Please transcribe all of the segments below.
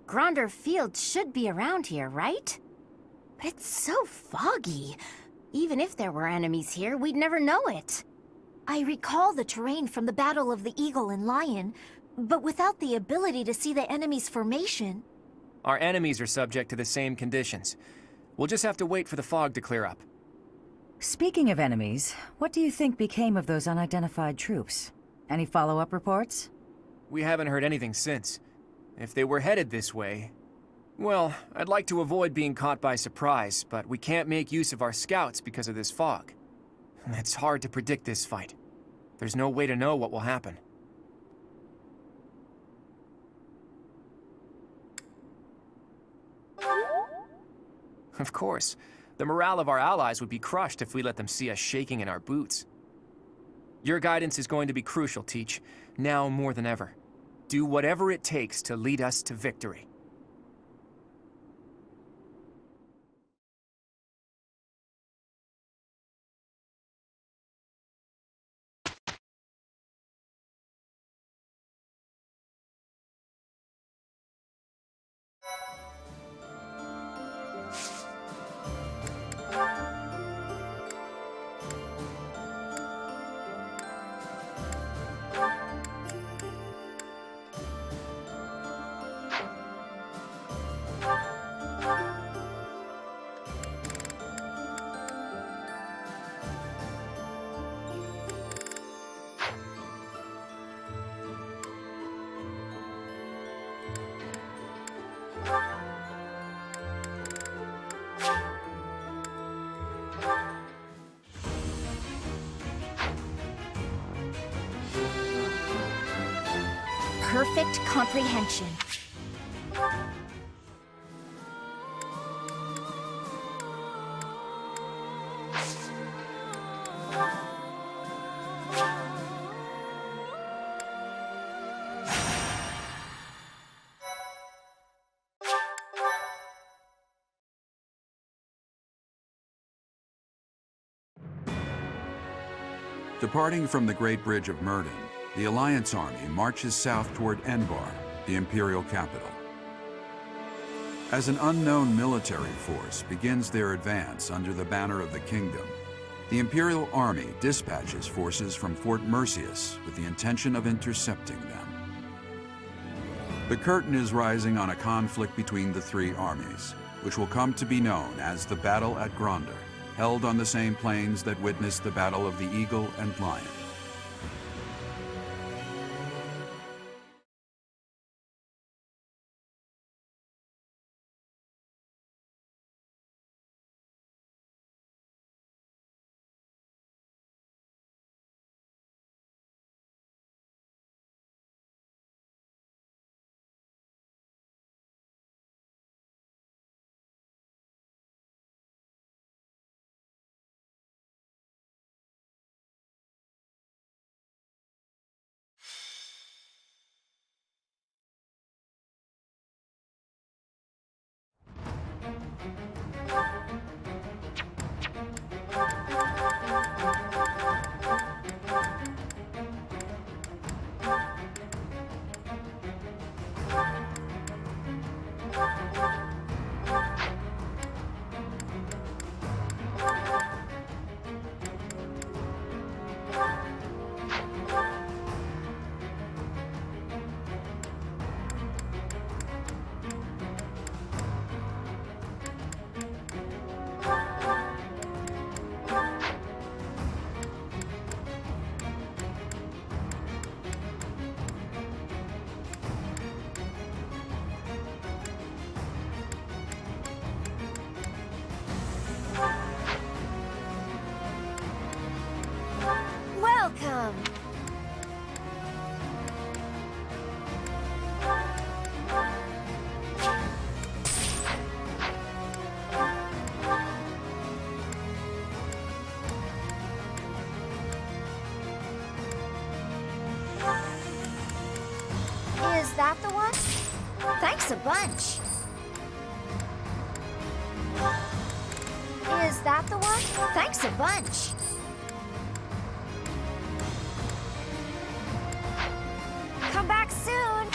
Gronder Field should be around here, right? But it's so foggy. Even if there were enemies here, we'd never know it. I recall the terrain from the Battle of the Eagle and Lion, but without the ability to see the enemy's formation. Our enemies are subject to the same conditions. We'll just have to wait for the fog to clear up. Speaking of enemies, what do you think became of those unidentified troops? Any follow-up reports? We haven't heard anything since. If they were headed this way... Well, I'd like to avoid being caught by surprise, but we can't make use of our scouts because of this fog. It's hard to predict this fight. There's no way to know what will happen. Of course. The morale of our allies would be crushed if we let them see us shaking in our boots. Your guidance is going to be crucial, Teach, now more than ever. Do whatever it takes to lead us to victory. Perfect comprehension. Departing from the Great Bridge of Myrddin, the Alliance army marches south toward Enbar, the Imperial capital. As an unknown military force begins their advance under the banner of the kingdom, the Imperial army dispatches forces from Fort Merceus with the intention of intercepting them. The curtain is rising on a conflict between the three armies, which will come to be known as the Battle at Gronder, held on the same plains that witnessed the Battle of the Eagle and Lion. Welcome! Is that the one? Thanks a bunch. Is that the one? Thanks a bunch. Come back soon.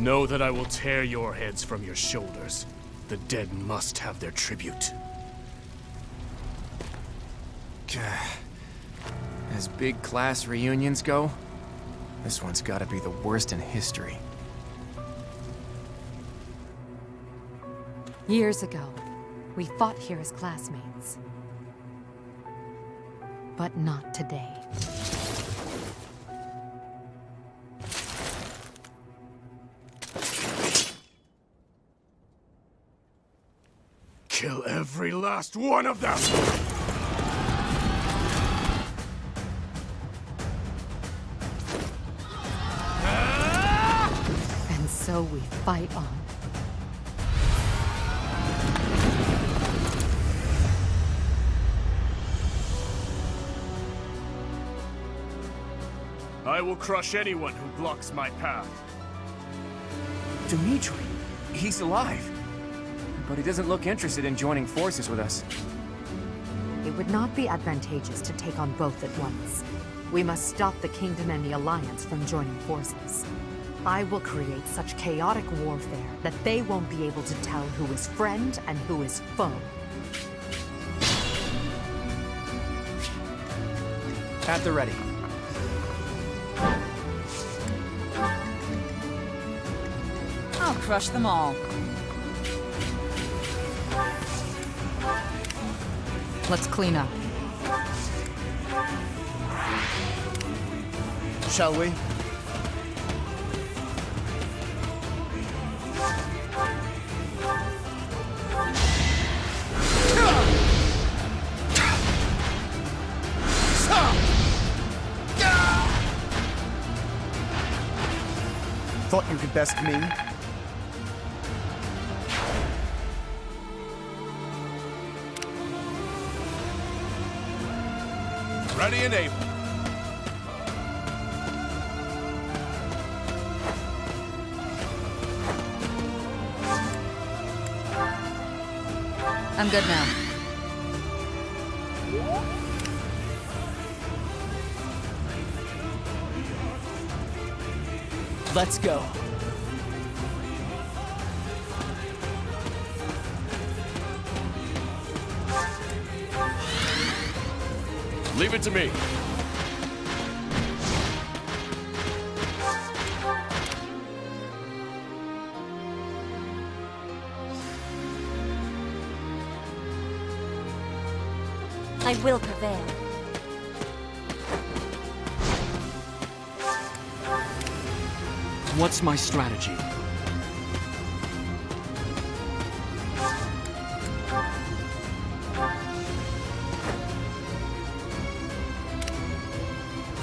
Know that I will tear your heads from your shoulders. The dead must have their tribute. As big class reunions go, this one's gotta be the worst in history. Years ago, we fought here as classmates. But not today. Kill every last one of them! And so we fight on. I will crush anyone who blocks my path. Dimitri, he's alive. But he doesn't look interested in joining forces with us. It would not be advantageous to take on both at once. We must stop the Kingdom and the Alliance from joining forces. I will create such chaotic warfare that they won't be able to tell who is friend and who is foe. At the ready. I'll crush them all. Let's clean up. Shall we? Thought you could best me? Ready and able. I'm good now. Let's go. Leave it to me. I will prevail. What's my strategy?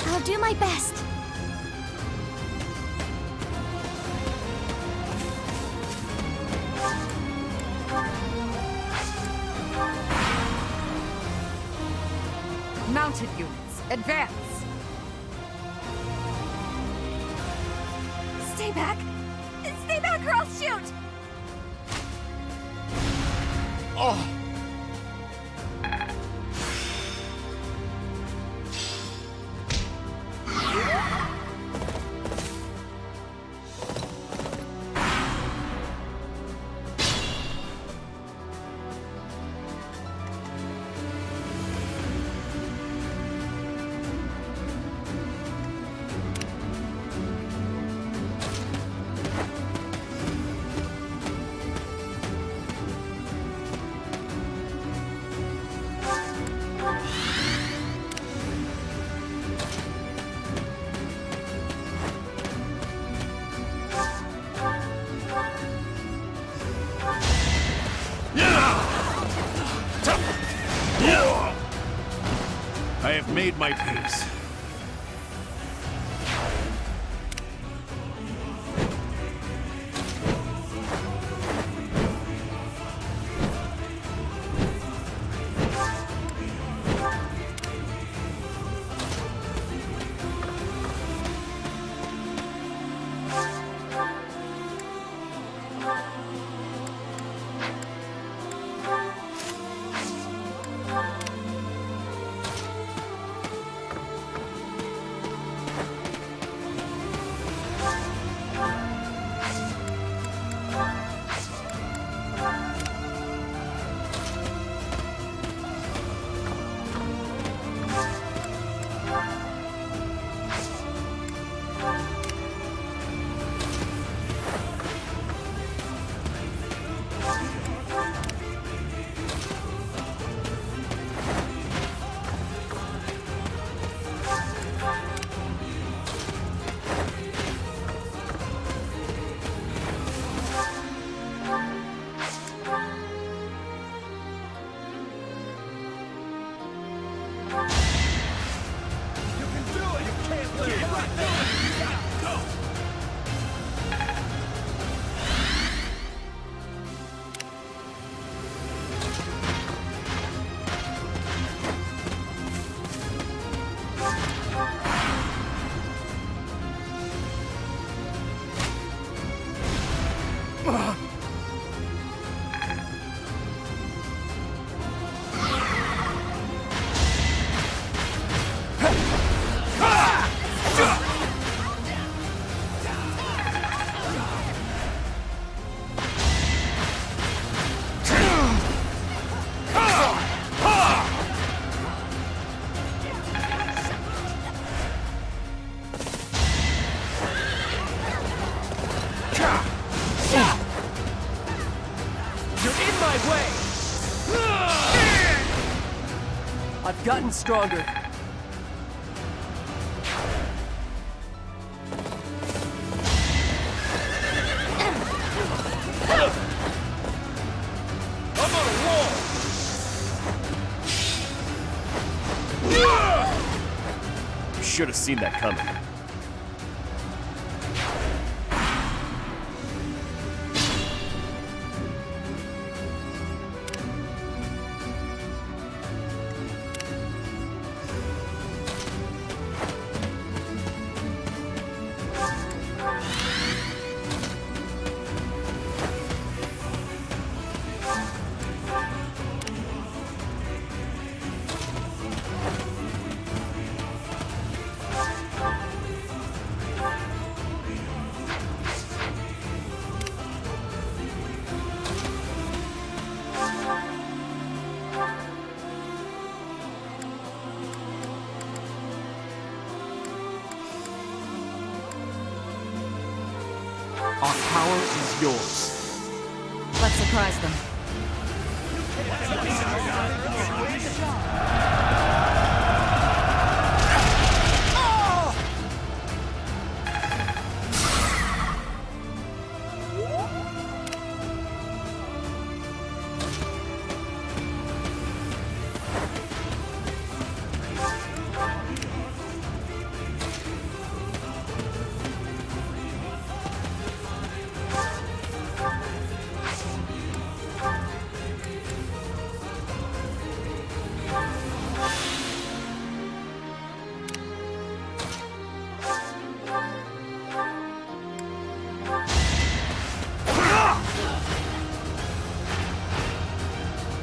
I'll do my best. Mounted units, advance! Stay back! Stay back or I'll shoot! Oh! I have made my peace. I've gotten stronger. Should have seen that coming. Our power is yours. Let's surprise them.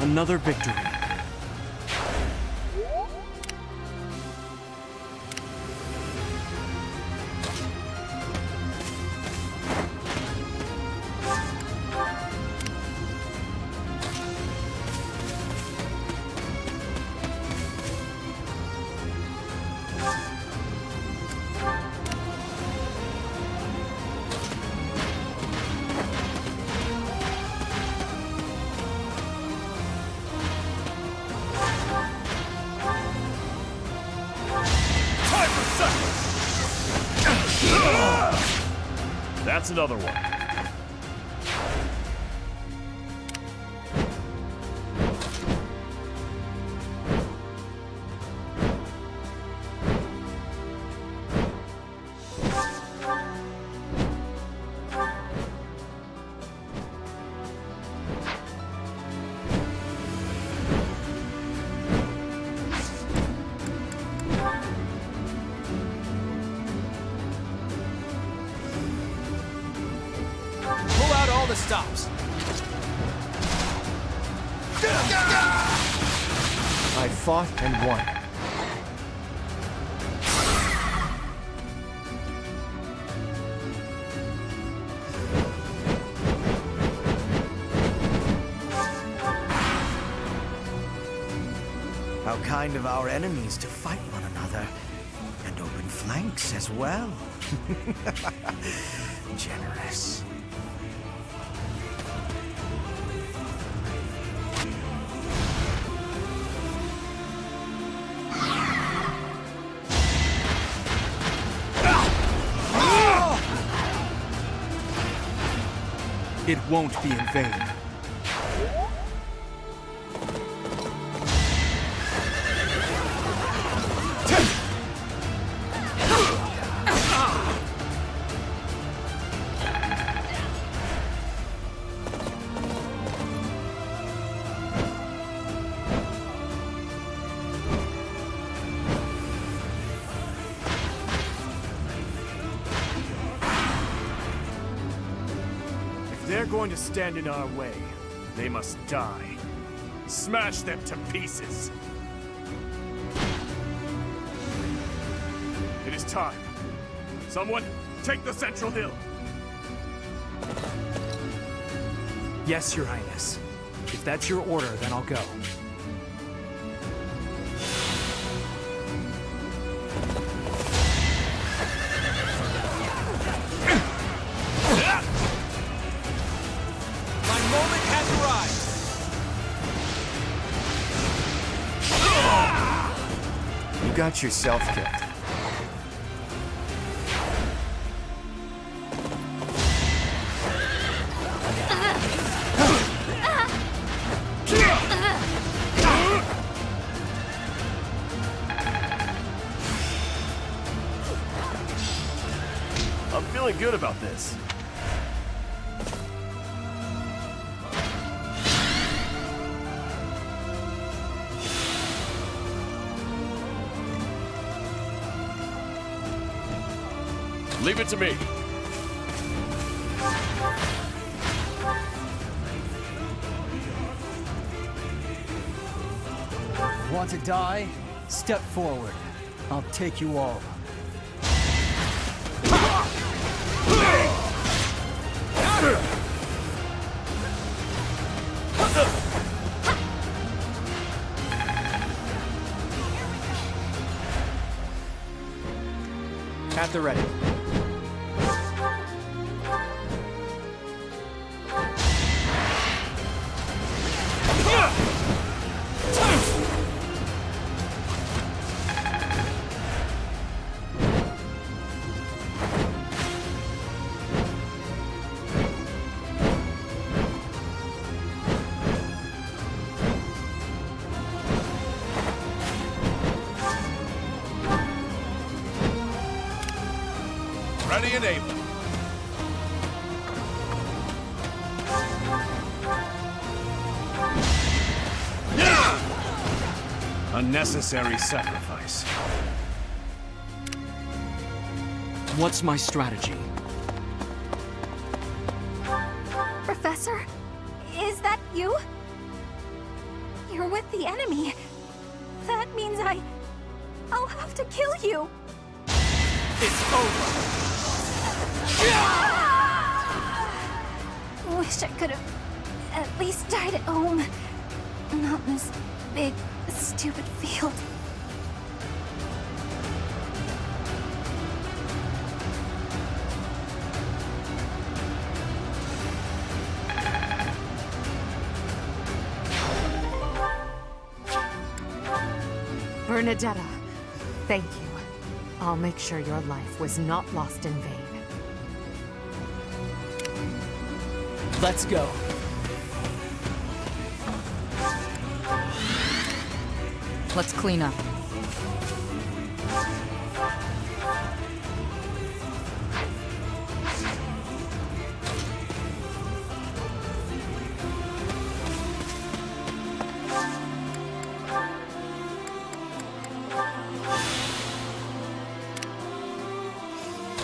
Another victory. That's another one. Pull out all the stops. I fought and won. How kind of our enemies to fight one another. And open flanks as well. Generous. It won't be in vain. If they're going to stand in our way, they must die. Smash them to pieces. It is time. Someone, take the central hill. Yes, Your Highness. If that's your order, then I'll go. My moment has arrived. You got yourself killed. I'm feeling good about this. Leave it to me. Want to die? Step forward. I'll take you all. At the ready. Ready and able. Unnecessary sacrifice. What's my strategy? Professor? Is that you? You're with the enemy. That means I'll have to kill you. It's over. Wish I could have at least died at home. Not in this big, stupid field. Bernadetta, thank you. I'll make sure your life was not lost in vain. Let's go. Let's clean up.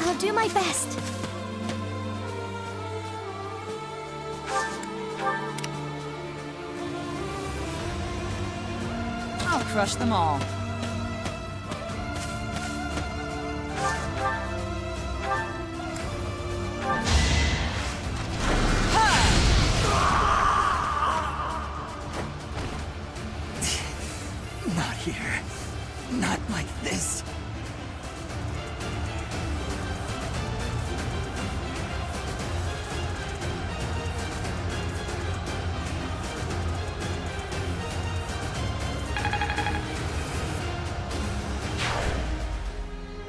I'll do my best. I'll crush them all. Not here. Not like this.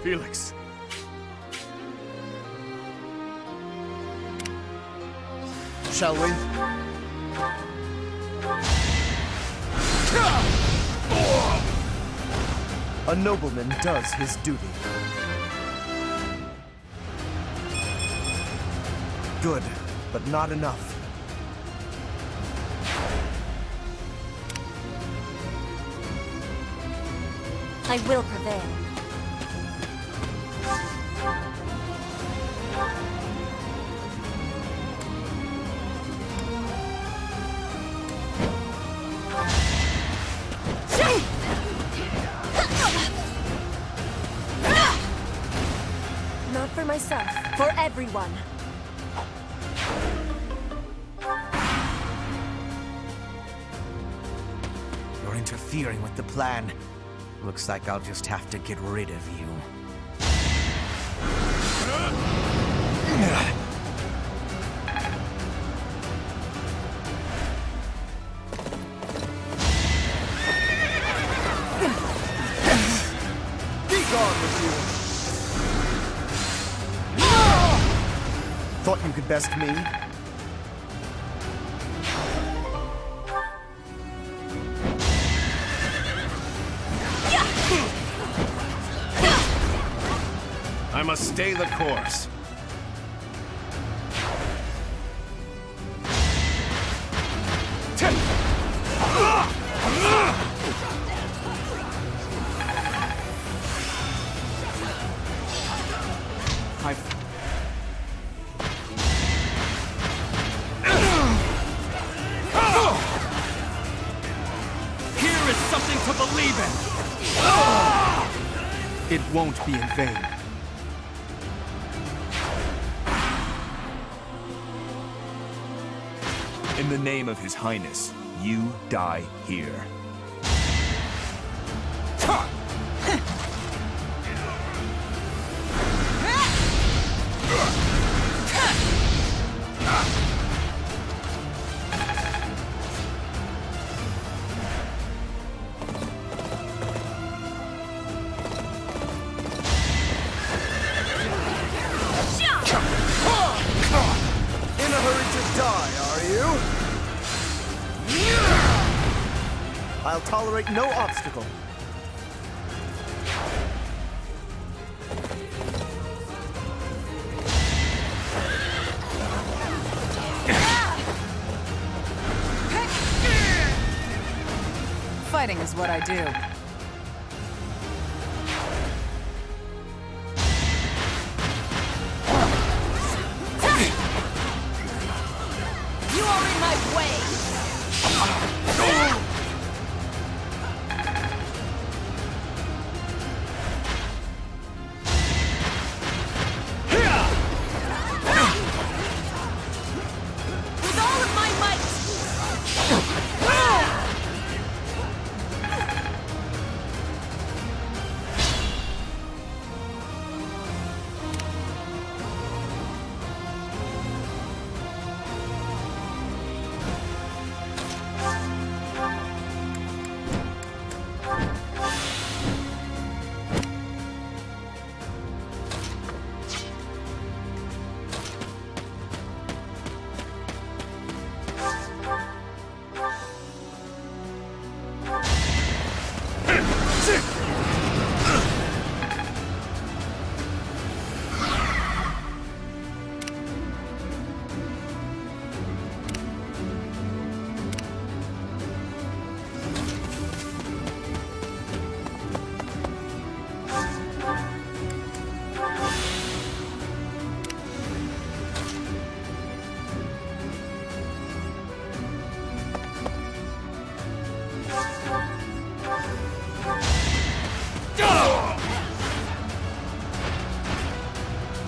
Felix. Shall we? A nobleman does his duty. Good, but not enough. I will prevail. Not for myself, for everyone. You're interfering with the plan. Looks like I'll just have to get rid of you. you could best me? I must stay the course. Here is something to believe in! It won't be in vain. In the name of His Highness, you die here. In a hurry to die, are you? I'll tolerate no obstacle. Fighting is what I do. You are in my way! With all of my might!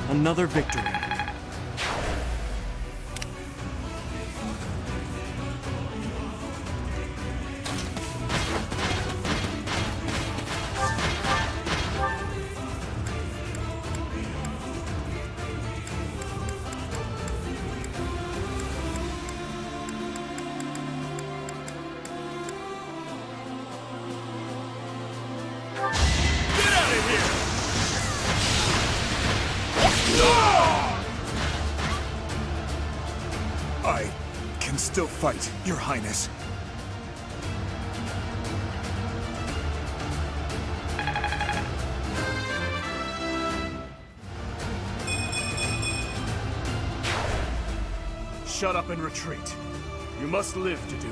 Another victory. I can still fight, Your Highness. Shut up and retreat. You must live to do.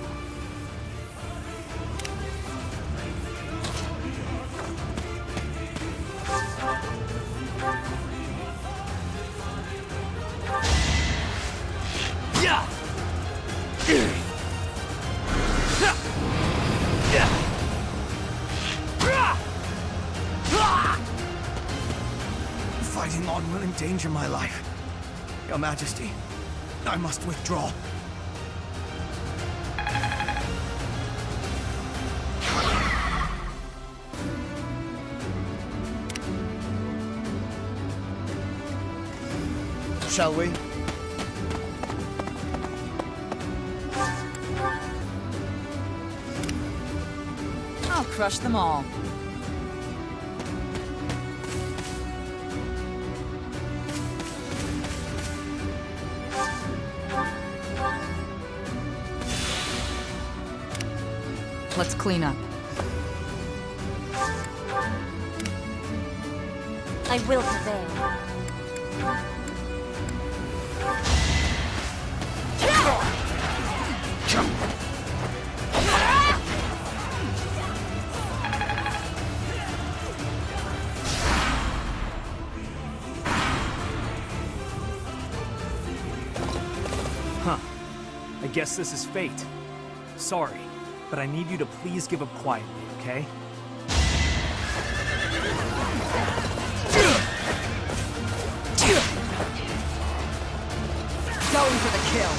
Fighting on will endanger my life. Your Majesty, I must withdraw. Shall we? I'll crush them all. Let's clean up. I will prevail. Huh. I guess this is fate. Sorry, but I need you to please give up quietly, okay? Going for the kill.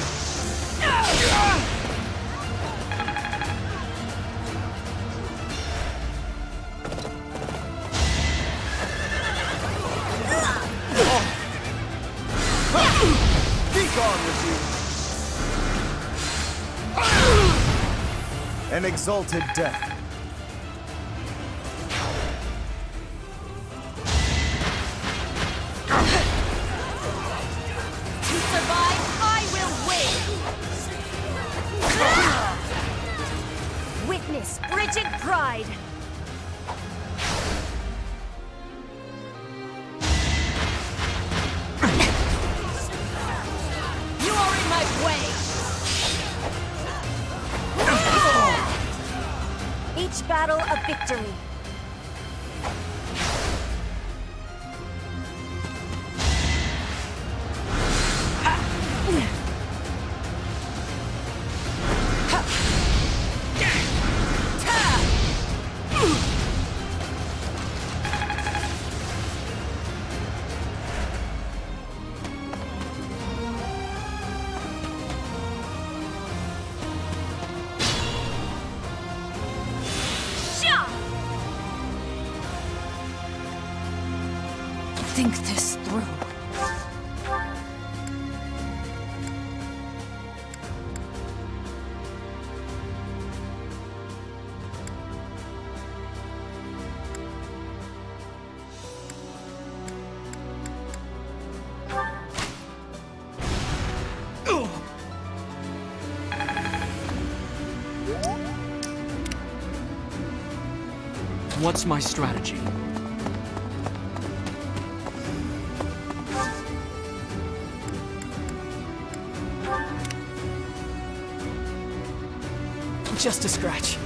Be gone with you! An exalted death. To survive, I will win! Witness Bridget Pride! You are in my way! Each battle a victory. Think this through. What's my strategy? Just a scratch.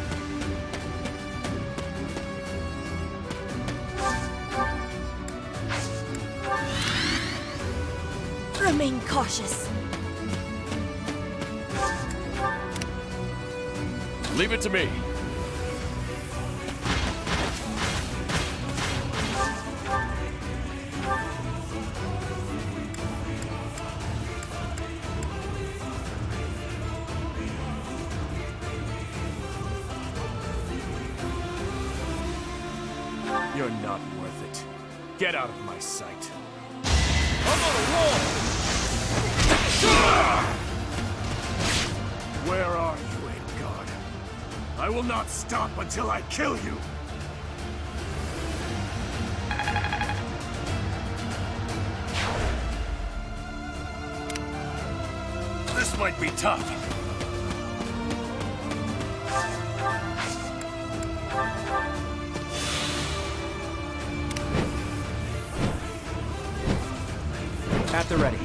Remain cautious. Leave it to me. You're not worth it. Get out of my sight. I'm on a roll! Where are you, Aidgard? I will not stop until I kill you! This might be tough. At the ready.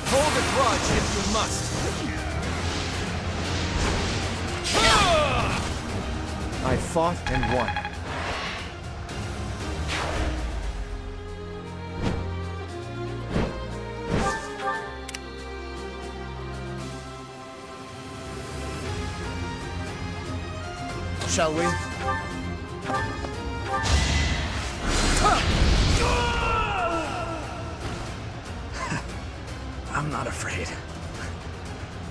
Hold a grudge if you must. I fought and won. Shall we? I'm not afraid.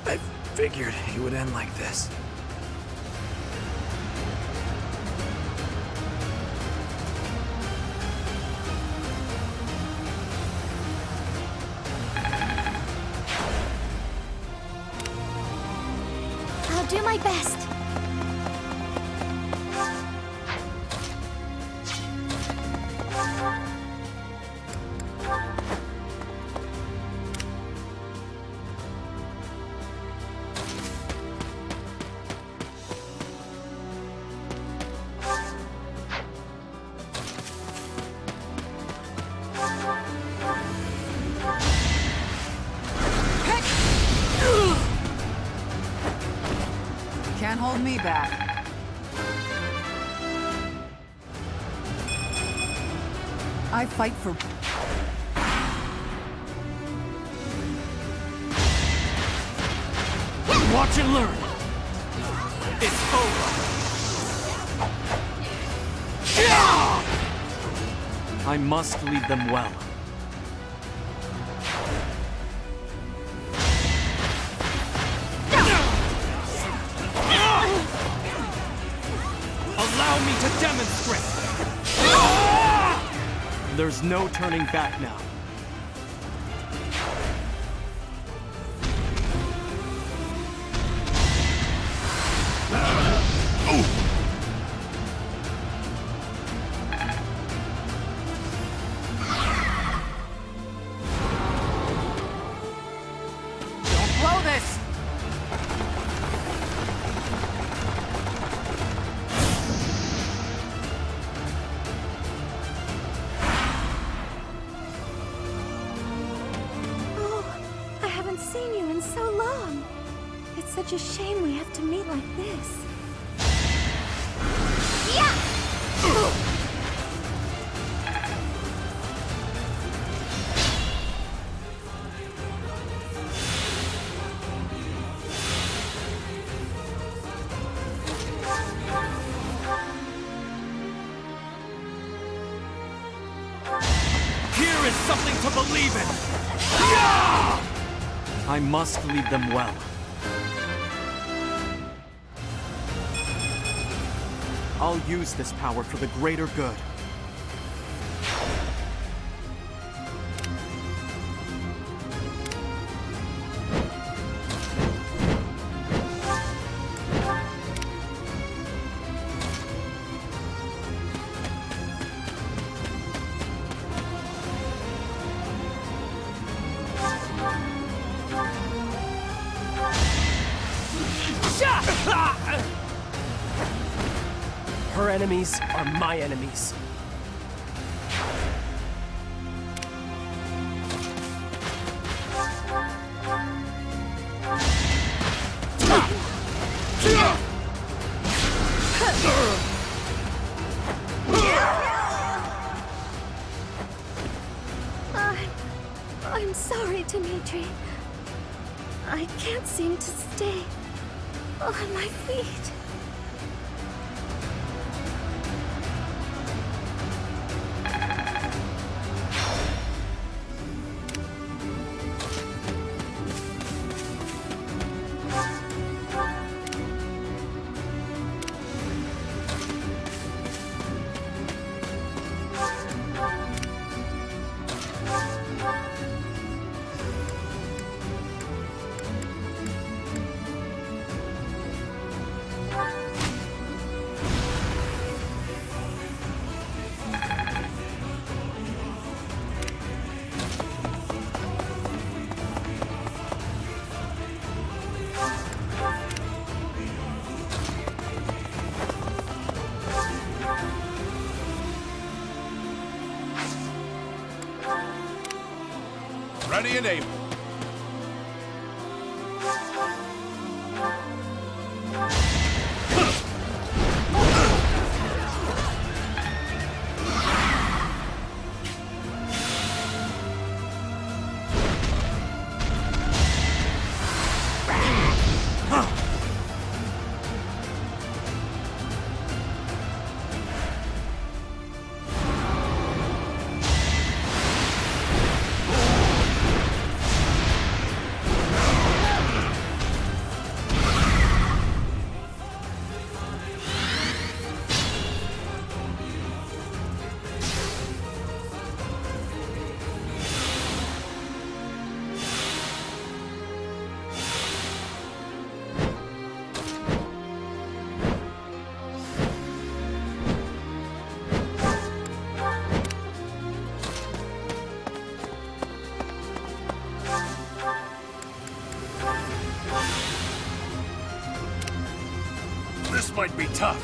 I figured it would end like this. I'll do my best. hold me back. I fight for... Watch and learn! It's over! I must lead them well. Allow me to demonstrate! There's no turning back now. Don't blow this! Oh, I haven't seen you in so long. It's such a shame we have to meet like this. Here is something to believe in! I must lead them well. I'll use this power for the greater good. Her enemies are my enemies. I'm sorry, Dimitri. I can't seem to stay on my feet. Ready and able. This might be tough.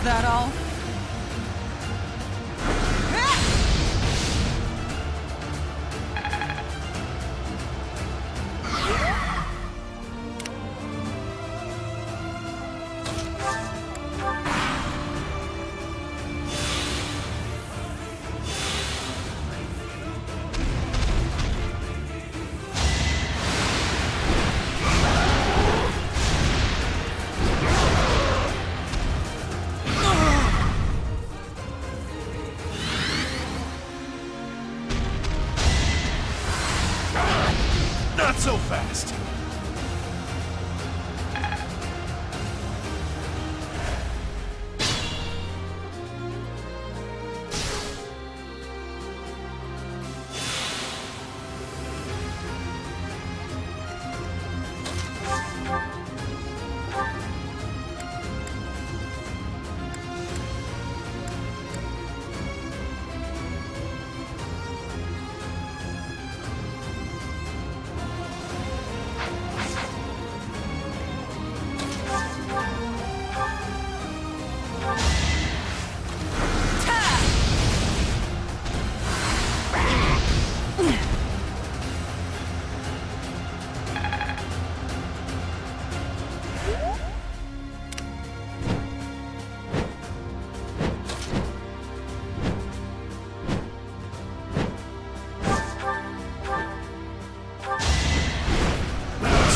that all? Not so fast!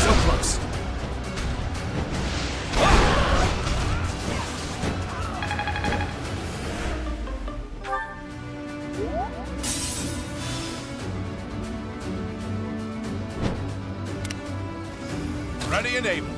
So close. Ready and able.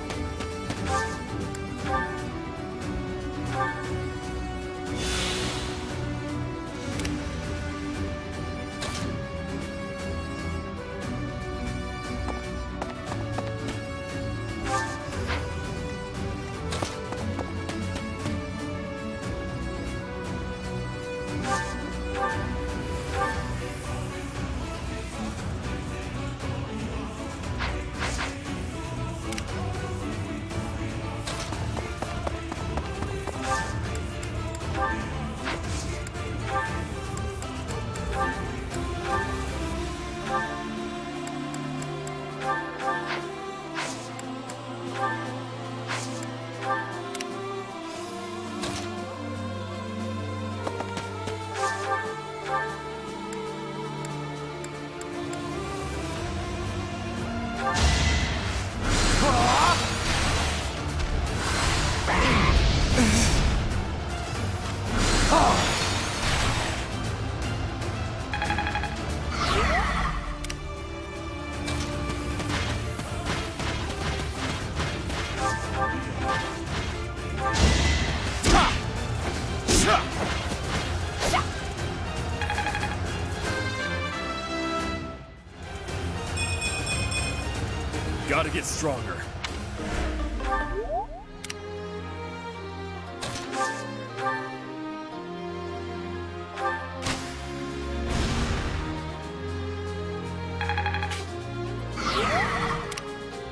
Gotta get stronger.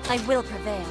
I will prevail.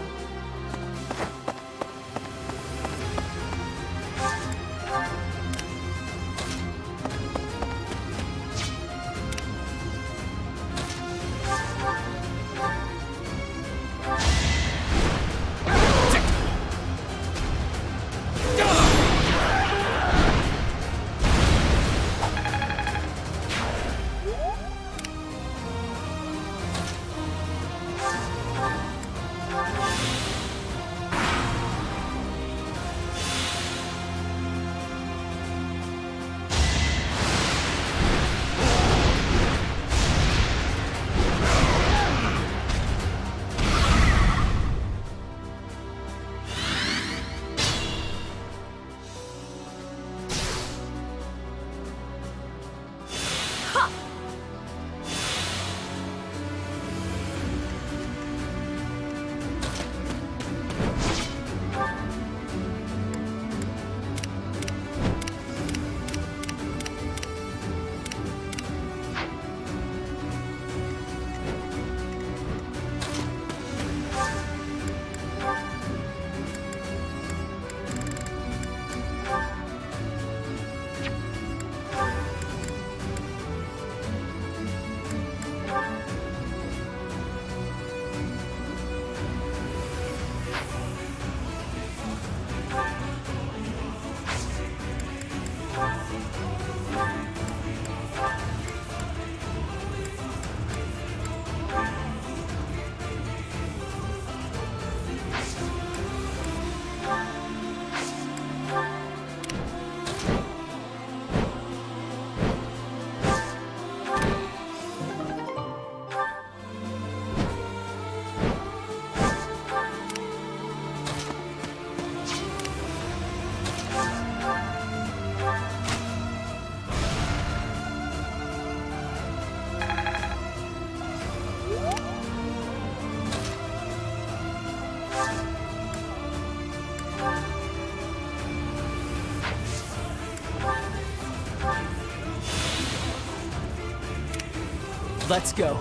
Let's go.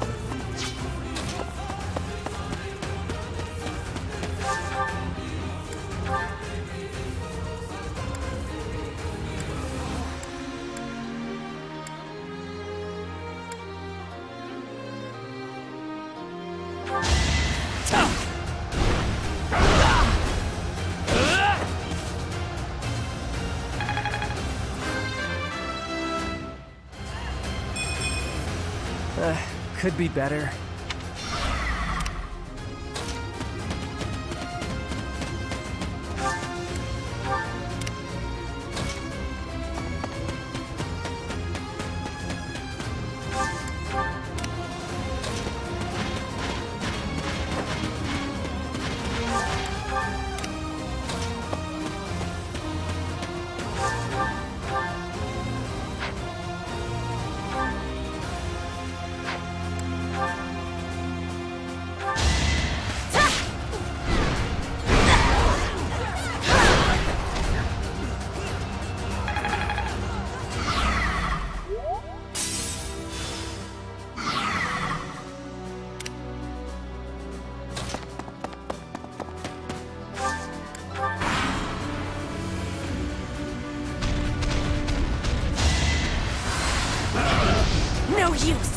Could be better. No use!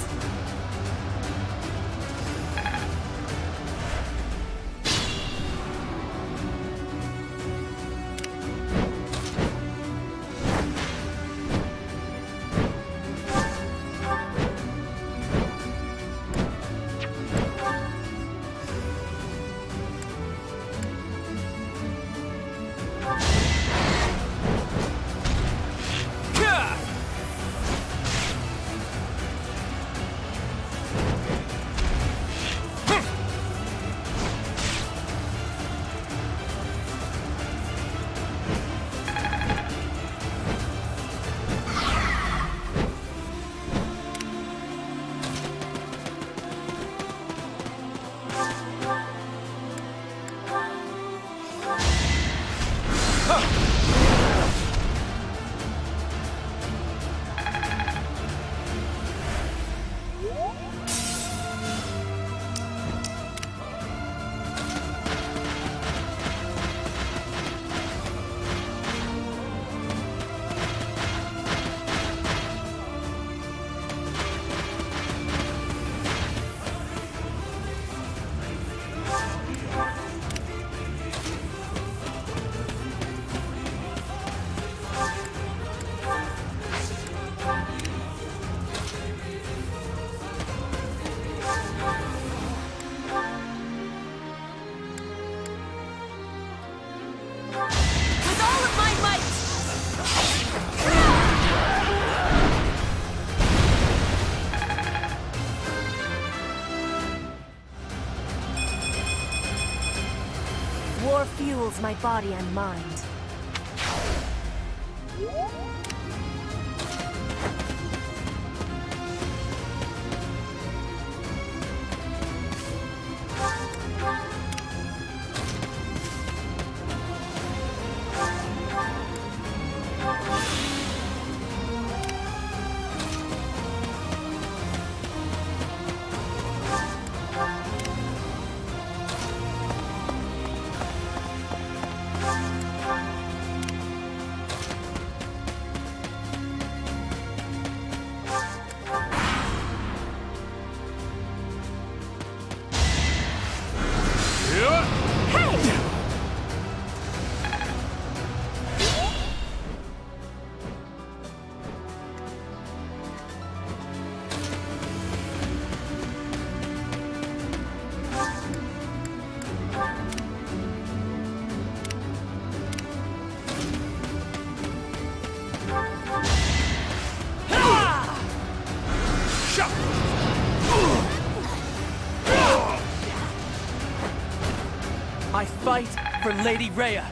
War fuels my body and mind. I fight for Lady Rhea.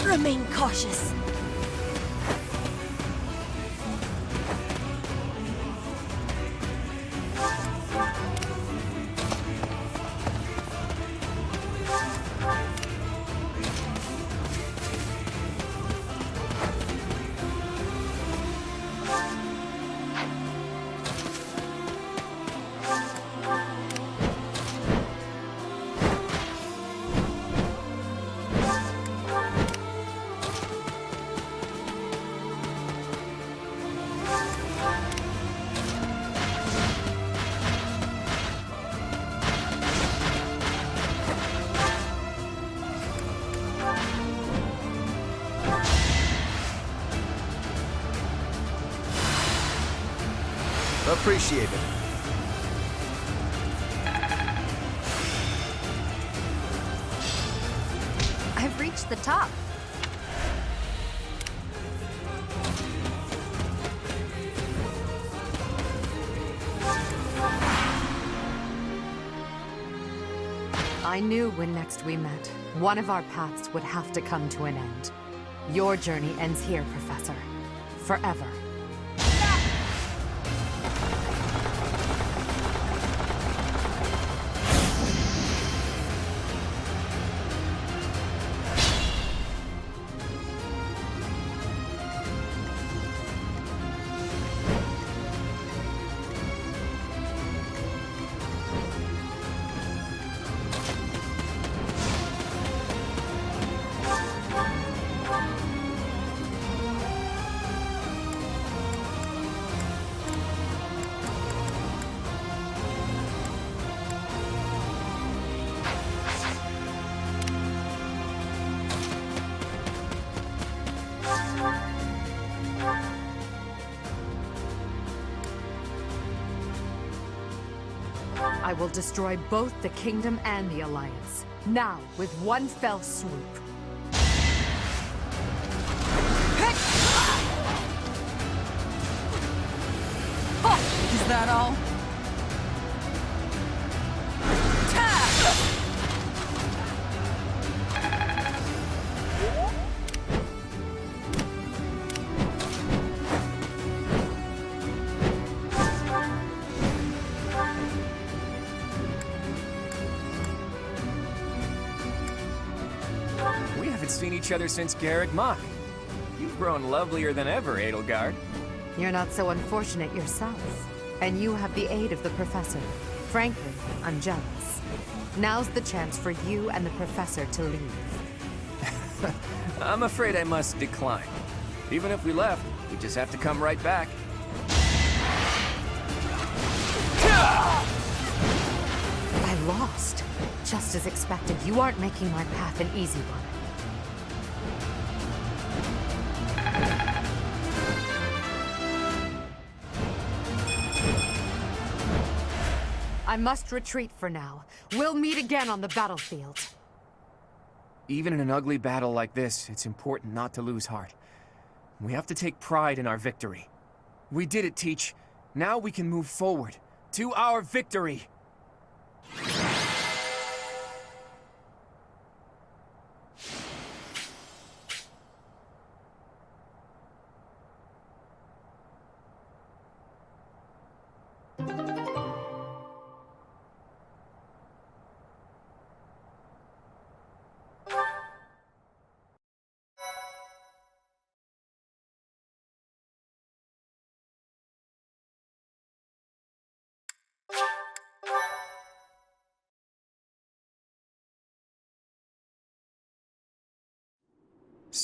Remain cautious. Appreciate it. I've reached the top. I knew when next we met, one of our paths would have to come to an end. Your journey ends here, Professor. Forever. I will destroy both the Kingdom and the Alliance. Now, with one fell swoop. Is that all? We haven't seen each other since Garreg Mach. You've grown lovelier than ever, Edelgard. You're not so unfortunate yourself. And you have the aid of the Professor. Frankly, I'm jealous. Now's the chance for you and the Professor to leave. I'm afraid I must decline. Even if we left, we just have to come right back. I lost. Just as expected, you aren't making my path an easy one. I must retreat for now. We'll meet again on the battlefield. Even in an ugly battle like this, it's important not to lose heart. We have to take pride in our victory. We did it, Teach. Now we can move forward to our victory!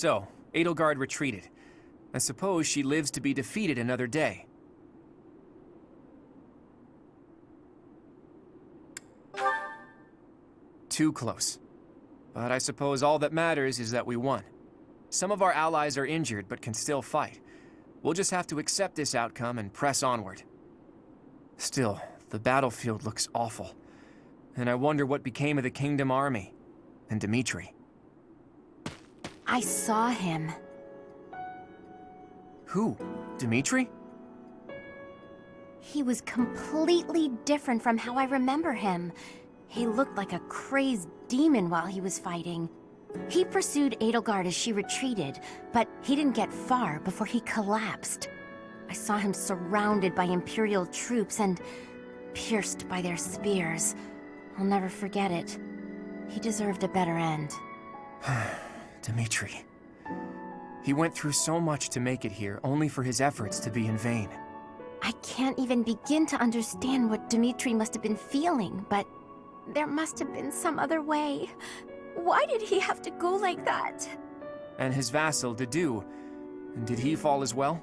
So, Edelgard retreated. I suppose she lives to be defeated another day. Too close. But I suppose all that matters is that we won. Some of our allies are injured, but can still fight. We'll just have to accept this outcome and press onward. Still, the battlefield looks awful. And I wonder what became of the Kingdom Army and Dimitri. I saw him. Who? Dimitri? He was completely different from how I remember him. He looked like a crazed demon while he was fighting. He pursued Edelgard as she retreated, but he didn't get far before he collapsed. I saw him surrounded by Imperial troops and pierced by their spears. I'll never forget it. He deserved a better end. Dimitri. He went through so much to make it here, only for his efforts to be in vain. I can't even begin to understand what Dimitri must have been feeling, but there must have been some other way. Why did he have to go like that? And his vassal, Dedue. Did he fall as well?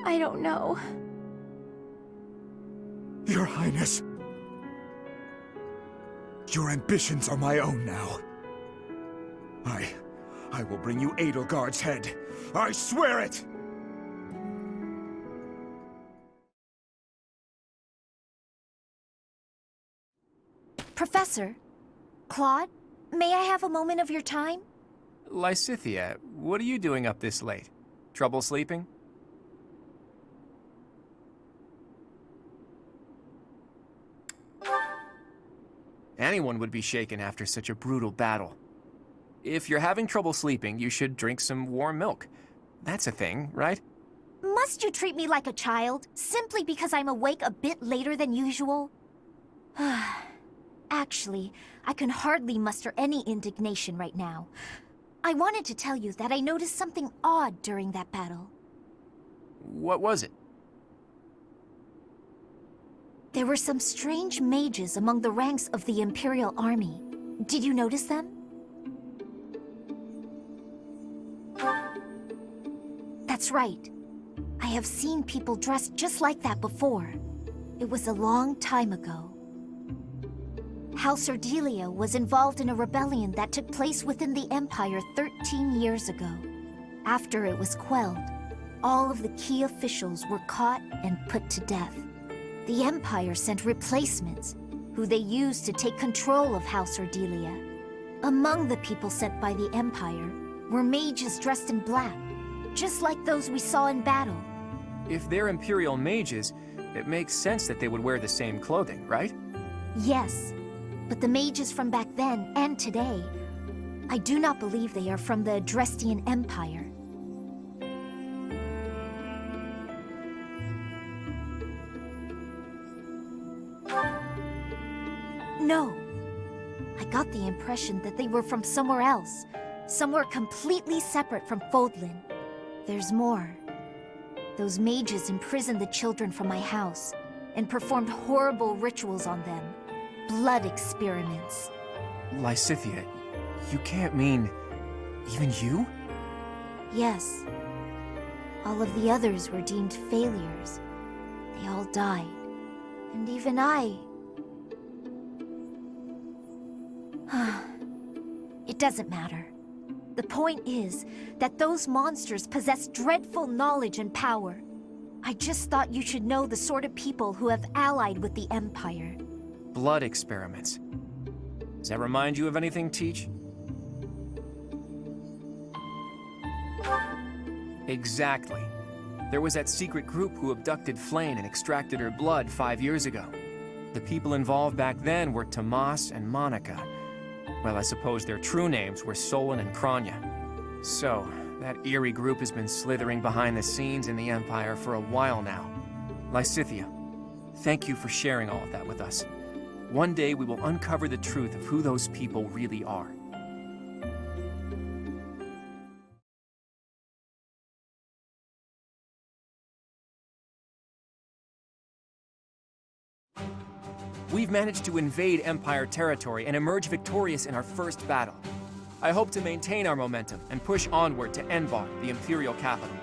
I don't know. Your Highness. Your ambitions are my own now. I will bring you Edelgard's head. I swear it! Professor, Claude, may I have a moment of your time? Lysithea, what are you doing up this late? Trouble sleeping? Anyone would be shaken after such a brutal battle. If you're having trouble sleeping, you should drink some warm milk. That's a thing, right? Must you treat me like a child, simply because I'm awake a bit later than usual? Actually, I can hardly muster any indignation right now. I wanted to tell you that I noticed something odd during that battle. What was it? There were some strange mages among the ranks of the Imperial Army. Did you notice them? That's right. I have seen people dressed just like that before. It was a long time ago. House Ardelia was involved in a rebellion that took place within the Empire 13 years ago. After it was quelled, all of the key officials were caught and put to death. The Empire sent replacements, who they used to take control of House Ardelia. Among the people sent by the Empire were mages dressed in black, just like those we saw in battle. If they're Imperial mages, it makes sense that they would wear the same clothing, right? Yes, but the mages from back then and today, I do not believe they are from the Adrestian Empire. No. I got the impression that they were from somewhere else, somewhere completely separate from Fodlan. There's more. Those mages imprisoned the children from my house and performed horrible rituals on them. Blood experiments. Lysithea, you can't mean... even you? Yes. All of the others were deemed failures. They all died. And even I... It doesn't matter. The point is that those monsters possess dreadful knowledge and power. I just thought you should know the sort of people who have allied with the Empire. Blood experiments. Does that remind you of anything, Teach? Exactly. There was that secret group who abducted Flayn and extracted her blood 5 years ago. The people involved back then were Tomas and Monica. Well, I suppose their true names were Solon and Kranya. So, that eerie group has been slithering behind the scenes in the Empire for a while now. Lysithea, thank you for sharing all of that with us. One day we will uncover the truth of who those people really are. We've managed to invade Empire territory and emerge victorious in our first battle. I hope to maintain our momentum and push onward to Enbar, the Imperial capital.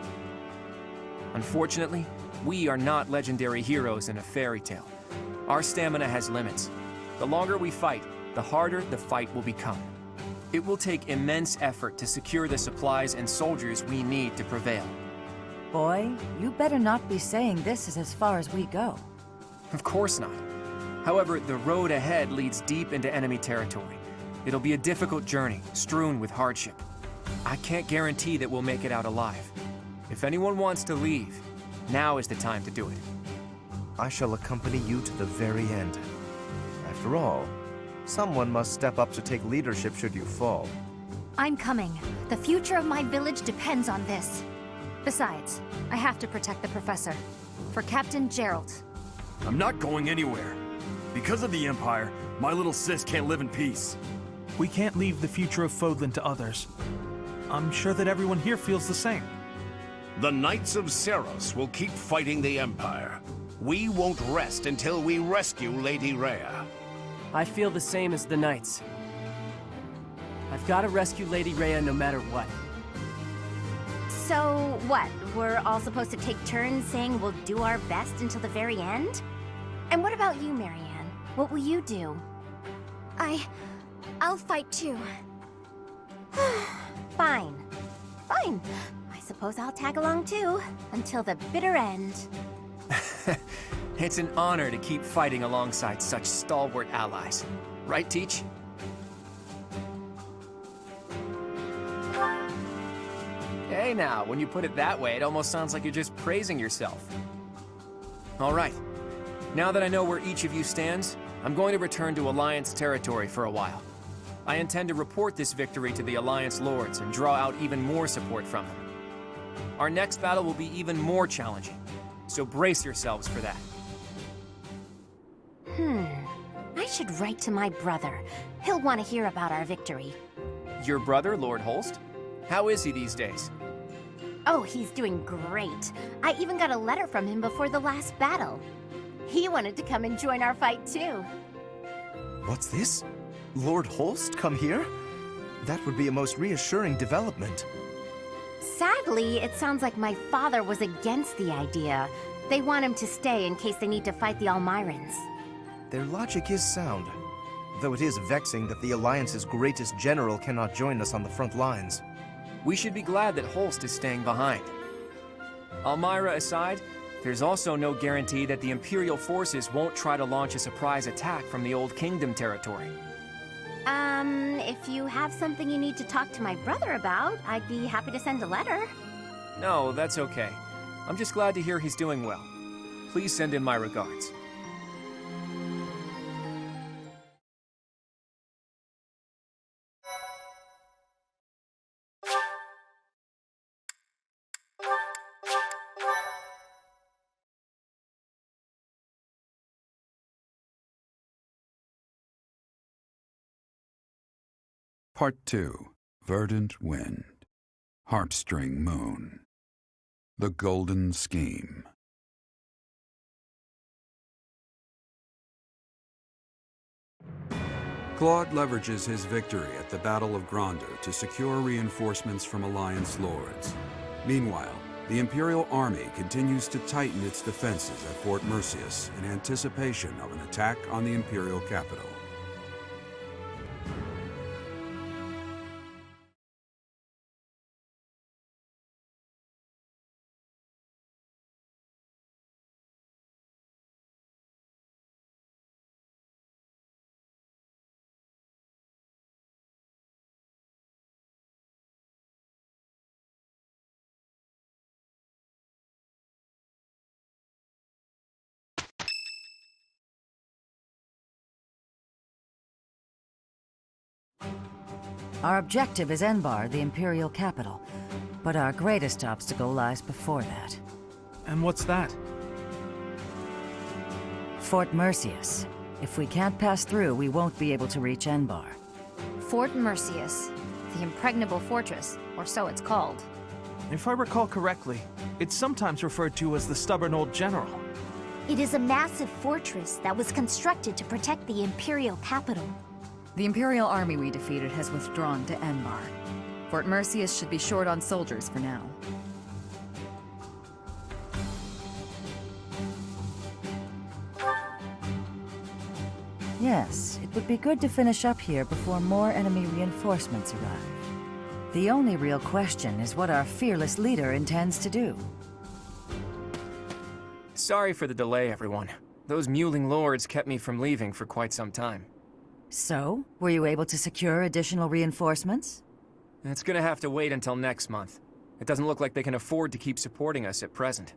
Unfortunately, we are not legendary heroes in a fairy tale. Our stamina has limits. The longer we fight, the harder the fight will become. It will take immense effort to secure the supplies and soldiers we need to prevail. Boy, you better not be saying this is as far as we go. Of course not. However, the road ahead leads deep into enemy territory. It'll be a difficult journey, strewn with hardship. I can't guarantee that we'll make it out alive. If anyone wants to leave, now is the time to do it. I shall accompany you to the very end. After all, someone must step up to take leadership should you fall. I'm coming. The future of my village depends on this. Besides, I have to protect the professor. For Captain Gerald. I'm not going anywhere. Because of the Empire, my little sis can't live in peace. We can't leave the future of Fodlan to others. I'm sure that everyone here feels the same. The Knights of Seros will keep fighting the Empire. We won't rest until we rescue Lady Rhea. I feel the same as the Knights. I've got to rescue Lady Rhea no matter what. So, what? We're all supposed to take turns saying we'll do our best until the very end? And what about you, Marianne? What will you do? I'll fight too. Fine. Fine. I suppose I'll tag along too, until the bitter end. It's an honor to keep fighting alongside such stalwart allies. Right, Teach? Hey now, when you put it that way, it almost sounds like you're just praising yourself. All right. Now that I know where each of you stands, I'm going to return to Alliance territory for a while. I intend to report this victory to the Alliance Lords and draw out even more support from them. Our next battle will be even more challenging, so brace yourselves for that. I should write to my brother. He'll want to hear about our victory. Your brother, Lord Holst? How is he these days? Oh, he's doing great. I even got a letter from him before the last battle. He wanted to come and join our fight too. What's this? Lord Holst come here? That would be a most reassuring development. Sadly, it sounds like my father was against the idea. They want him to stay in case they need to fight the Almirans. Their logic is sound, though it is vexing that the Alliance's greatest general cannot join us on the front lines. We should be glad that Holst is staying behind. Almira aside, there's also no guarantee that the Imperial forces won't try to launch a surprise attack from the Old Kingdom territory. If you have something you need to talk to my brother about, I'd be happy to send a letter. No, that's okay. I'm just glad to hear he's doing well. Please send him my regards. Part 2. Verdant Wind. Harpstring Moon. The Golden Scheme. Claude leverages his victory at the Battle of Gronder to secure reinforcements from Alliance Lords. Meanwhile, the Imperial Army continues to tighten its defenses at Fort Merceus in anticipation of an attack on the Imperial capital. Our objective is Enbar, the Imperial capital, but our greatest obstacle lies before that. And what's that? Fort Merceus. If we can't pass through, we won't be able to reach Enbar. Fort Merceus, the impregnable fortress, or so it's called. If I recall correctly, it's sometimes referred to as the Stubborn Old General. It is a massive fortress that was constructed to protect the Imperial capital. The Imperial army we defeated has withdrawn to Enbar. Fort Merceus should be short on soldiers for now. Yes, it would be good to finish up here before more enemy reinforcements arrive. The only real question is what our fearless leader intends to do. Sorry for the delay, everyone. Those mewling lords kept me from leaving for quite some time. So, were you able to secure additional reinforcements? It's gonna have to wait until next month. It doesn't look like they can afford to keep supporting us at present.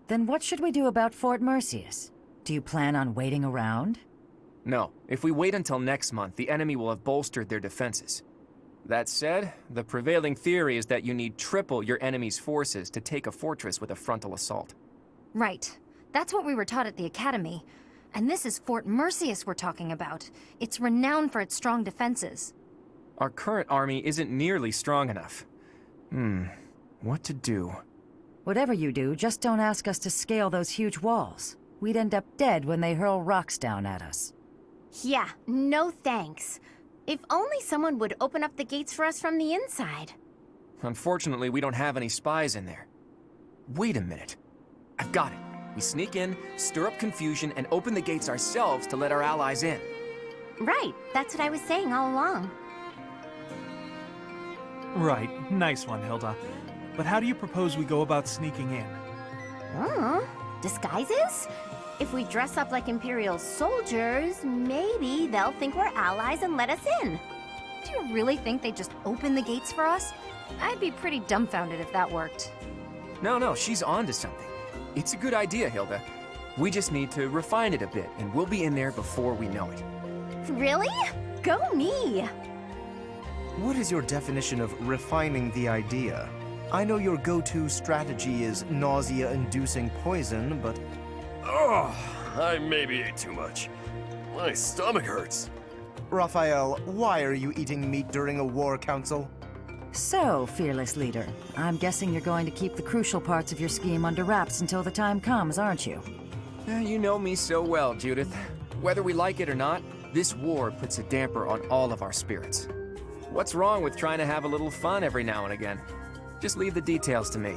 Then what should we do about Fort Merceus? Do you plan on waiting around? No, if we wait until next month, the enemy will have bolstered their defenses. That said, the prevailing theory is that you need triple your enemy's forces to take a fortress with a frontal assault. Right. That's what we were taught at the Academy. And this is Fort Merceus we're talking about. It's renowned for its strong defenses. Our current army isn't nearly strong enough. What to do? Whatever you do, just don't ask us to scale those huge walls. We'd end up dead when they hurl rocks down at us. Yeah, no thanks. If only someone would open up the gates for us from the inside. Unfortunately, we don't have any spies in there. Wait a minute. I've got it. We sneak in, stir up confusion, and open the gates ourselves to let our allies in. Right, that's what I was saying all along. Right, nice one, Hilda. But how do you propose we go about sneaking in? disguises? If we dress up like Imperial soldiers, maybe they'll think we're allies and let us in. Do you really think they'd just open the gates for us? I'd be pretty dumbfounded if that worked. No, she's onto something. It's a good idea, Hilda. We just need to refine it a bit, and we'll be in there before we know it. Really? Go me! What is your definition of refining the idea? I know your go-to strategy is nausea-inducing poison, but... Oh, I maybe ate too much. My stomach hurts. Raphael, why are you eating meat during a war council? So, fearless leader, I'm guessing you're going to keep the crucial parts of your scheme under wraps until the time comes, aren't you? You know me so well, Judith. Whether we like it or not, this war puts a damper on all of our spirits. What's wrong with trying to have a little fun every now and again? Just leave the details to me.